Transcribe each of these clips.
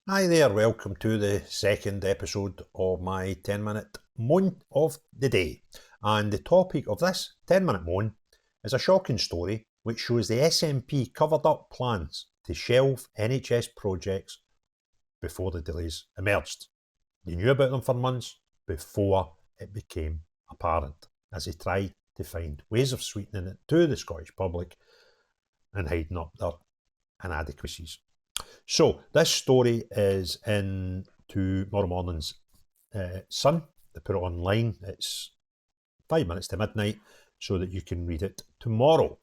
Hi there, welcome to the second episode of my 10-minute moan of the day. And the topic of this 10-minute moan is a shocking story which shows the SNP covered up plans to shelve NHS projects before the delays emerged. They knew about them for months before it became apparent, as they tried to find ways of sweetening it to the Scottish public and hiding up their inadequacies. So this story is in tomorrow morning's Sun. They put it online. It's 5 minutes to midnight so that you can read it tomorrow.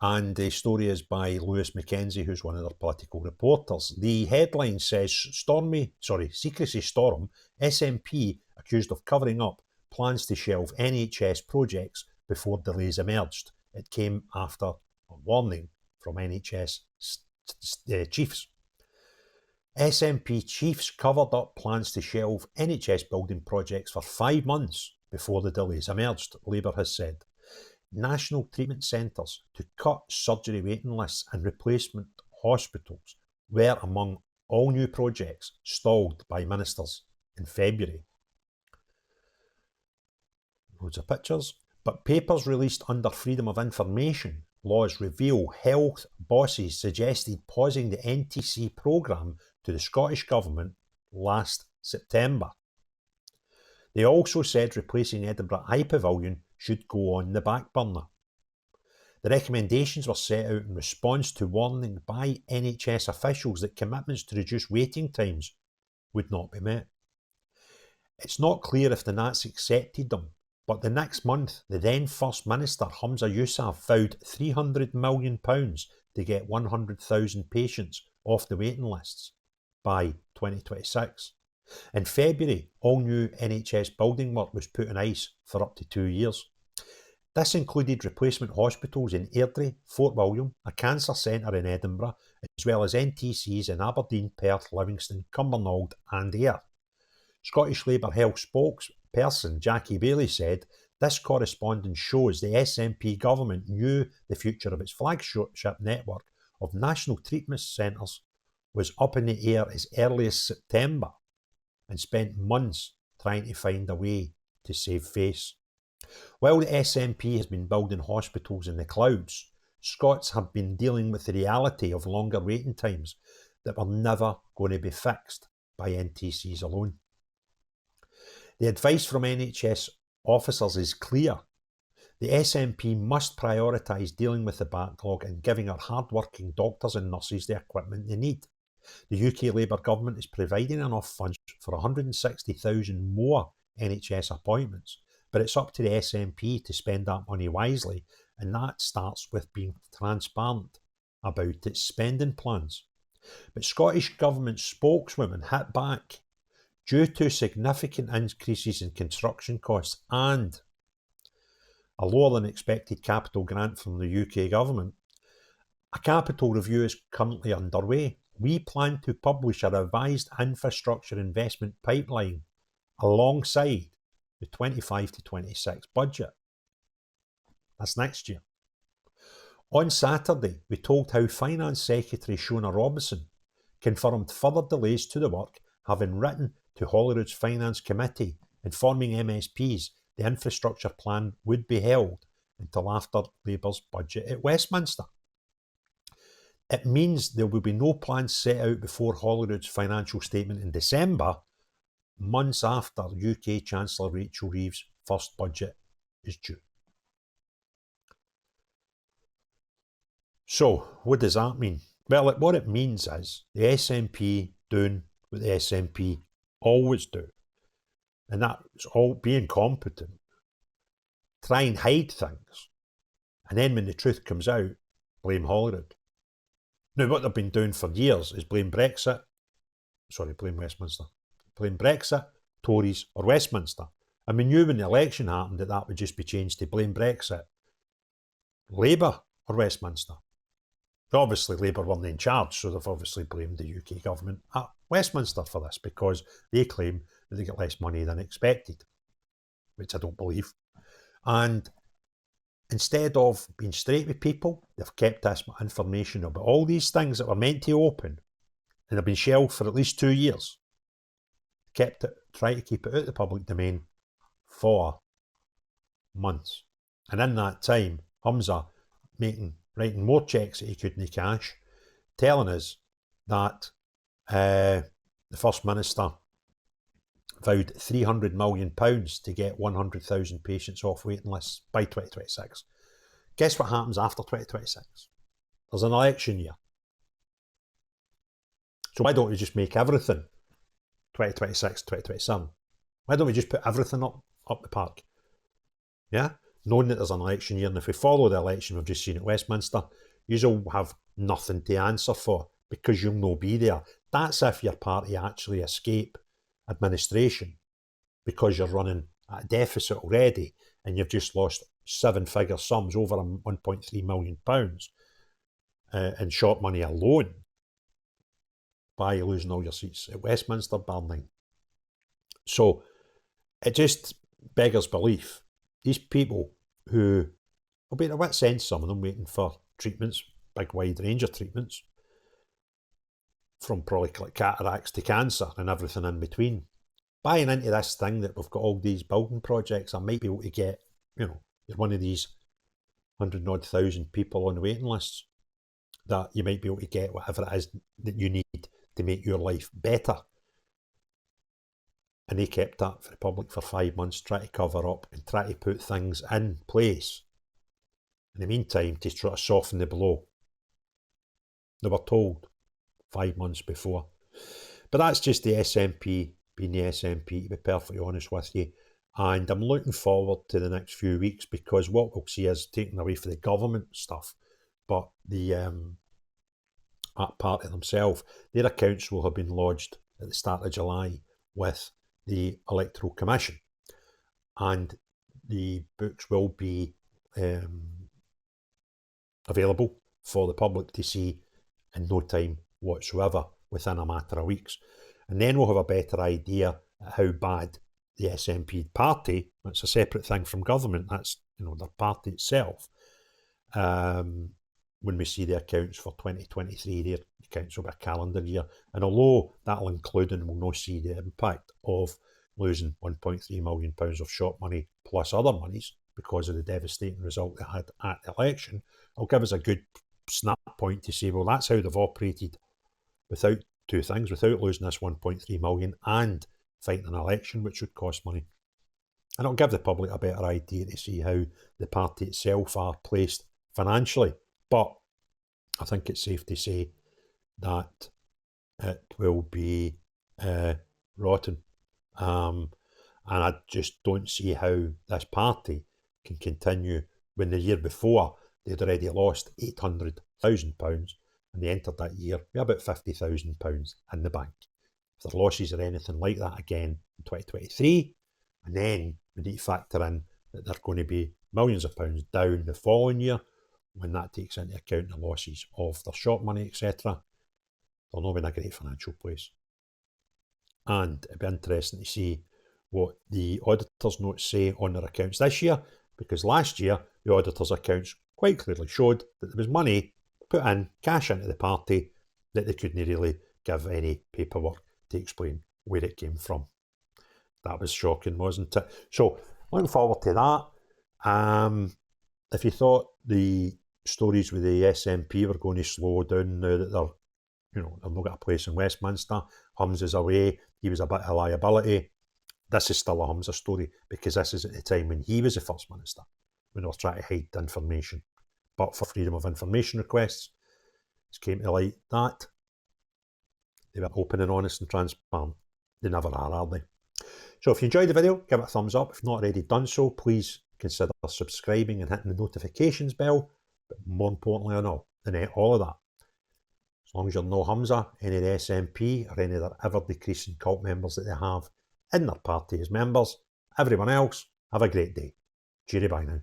And the story is by Lewis Mackenzie, who's one of their political reporters. The headline says, Secrecy Storm, SNP accused of covering up plans to shelve NHS projects before delays emerged. It came after a warning from NHS chiefs. SNP chiefs covered up plans to shelve NHS building projects for 5 months before the delays emerged, Labour has said. National treatment centres to cut surgery waiting lists and replacement hospitals were among all new projects stalled by ministers in February. Loads of pictures. But papers released under Freedom of Information laws reveal health bosses suggested pausing the NTC programme to the Scottish Government last September. They also said replacing Edinburgh Eye Pavilion should go on the backburner. The recommendations were set out in response to warning by NHS officials that commitments to reduce waiting times would not be met. It's not clear if the Nats accepted them, but the next month, the then First Minister Humza Yousaf vowed £300 million to get 100,000 patients off the waiting lists by 2026. In February, all new NHS building work was put on ice for up to 2 years. This included replacement hospitals in Airdrie, Fort William, a cancer centre in Edinburgh, as well as NTCs in Aberdeen, Perth, Livingston, Cumbernauld and Ayr. Scottish Labour Health spokesperson Jackie Baillie said, "This correspondence shows the SNP government knew the future of its flagship network of national treatment centres was up in the air as early as September and spent months trying to find a way to save face." While the SNP has been building hospitals in the clouds, Scots have been dealing with the reality of longer waiting times that were never going to be fixed by NTCs alone. The advice from NHS officers is clear. The SNP must prioritise dealing with the backlog and giving our hard-working doctors and nurses the equipment they need. The UK Labour government is providing enough funds for 160,000 more NHS appointments, but it's up to the SNP to spend that money wisely, and that starts with being transparent about its spending plans. But Scottish Government spokeswomen hit back. Due to significant increases in construction costs and a lower than expected capital grant from the UK government, a capital review is currently underway. We plan to publish a revised infrastructure investment pipeline alongside the 25 to 26 budget. That's next year. On Saturday, we told how Finance Secretary Shaa Robinson confirmed further delays to the work, having written to Holyrood's Finance Committee informing MSPs the infrastructure plan would be held until after Labour's budget at Westminster. It means there will be no plans set out before Holyrood's financial statement in December, months after UK Chancellor Rachel Reeves' first budget is due. So, what does that mean? Well, what it means is the SNP doing what the SNP always do, and that's all being competent, try and hide things, and then when the truth comes out, blame Holyrood. Now, what they've been doing for years is blame Westminster, blame Brexit, Tories or Westminster. And we knew when the election happened that would just be changed to blame Brexit, Labour or Westminster. But obviously Labour weren't in charge, so they've obviously blamed the UK government at Westminster for this because they claim that they get less money than expected, which I don't believe. And instead of being straight with people, they've kept us information about all these things that were meant to open and they've been shelved for at least 2 years. Kept it, trying to keep it out of the public domain for months. And in that time, Humza writing more cheques that he couldn't cash, telling us that the First Minister vowed £300 million to get 100,000 patients off waiting lists by 2026. Guess what happens after 2026? There's an election year. So why don't we just make everything 2026, 2027? Why don't we just put everything up the park? Yeah? Knowing that there's an election year, and if we follow the election we've just seen at Westminster, you'll have nothing to answer for because you'll no be there. That's if your party actually escape administration because you're running at a deficit already and you've just lost 7-figure sums, over £1.3 million in short money alone by losing all your seats at Westminster, Birmingham. So it just beggars belief. These people who will be at a wit's end, some of them waiting for treatments, big wide range of treatments, from probably like cataracts to cancer and everything in between. Buying into this thing that we've got all these building projects, I might be able to get, you're one of these 100-odd thousand people on the waiting lists, that you might be able to get whatever it is that you need to make your life better. And they kept that for the public for 5 months, try to cover up and try to put things in place in the meantime to try to soften the blow. They were told 5 months before. But that's just the SNP being the SNP, to be perfectly honest with you. And I'm looking forward to the next few weeks, because what we'll see is taken away from the government stuff, but the that party themselves, their accounts will have been lodged at the start of July with the Electoral Commission, and the books will be available for the public to see in no time whatsoever, within a matter of weeks. And then we'll have a better idea at how bad the SNP party, it's a separate thing from government, that's their party itself, when we see the accounts for 2023, their accounts will be a calendar year. And although that'll include, and we'll not see the impact of losing £1.3 million of short money plus other monies because of the devastating result they had at the election, it'll give us a good snap point to say, well, that's how they've operated without two things, without losing this 1.3 million and fighting an election, which would cost money. And it'll give the public a better idea to see how the party itself are placed financially. But I think it's safe to say that it will be rotten. And I just don't see how this party can continue when the year before they'd already lost £800,000 and they entered that year with about £50,000 in the bank. If their losses are anything like that again in 2023, and then we need to factor in that they're going to be millions of pounds down the following year, when that takes into account the losses of their short money, etc., they're not in a great financial place. And it'd be interesting to see what the auditors' notes say on their accounts this year, because last year the auditors' accounts quite clearly showed that there was money put in, cash into the party, that they couldn't really give any paperwork to explain where it came from. That was shocking, wasn't it? So, looking forward to that. If you thought the stories with the SNP were going to slow down now that they've not got a place in Westminster, Humza's away, he was a bit of a liability, this is still a Humza story, because this is at the time when he was the First Minister, when they were trying to hide information. But for freedom of information requests, it came to light that they were open and honest and transparent. They never are they? So if you enjoyed the video, give it a thumbs up. If not already done so, please consider subscribing and hitting the notifications bell. But more importantly than all of that, as long as you're no Humza, any of the SNP or any of their ever-decreasing cult members that they have in their party as members, everyone else, have a great day. Cheery bye now.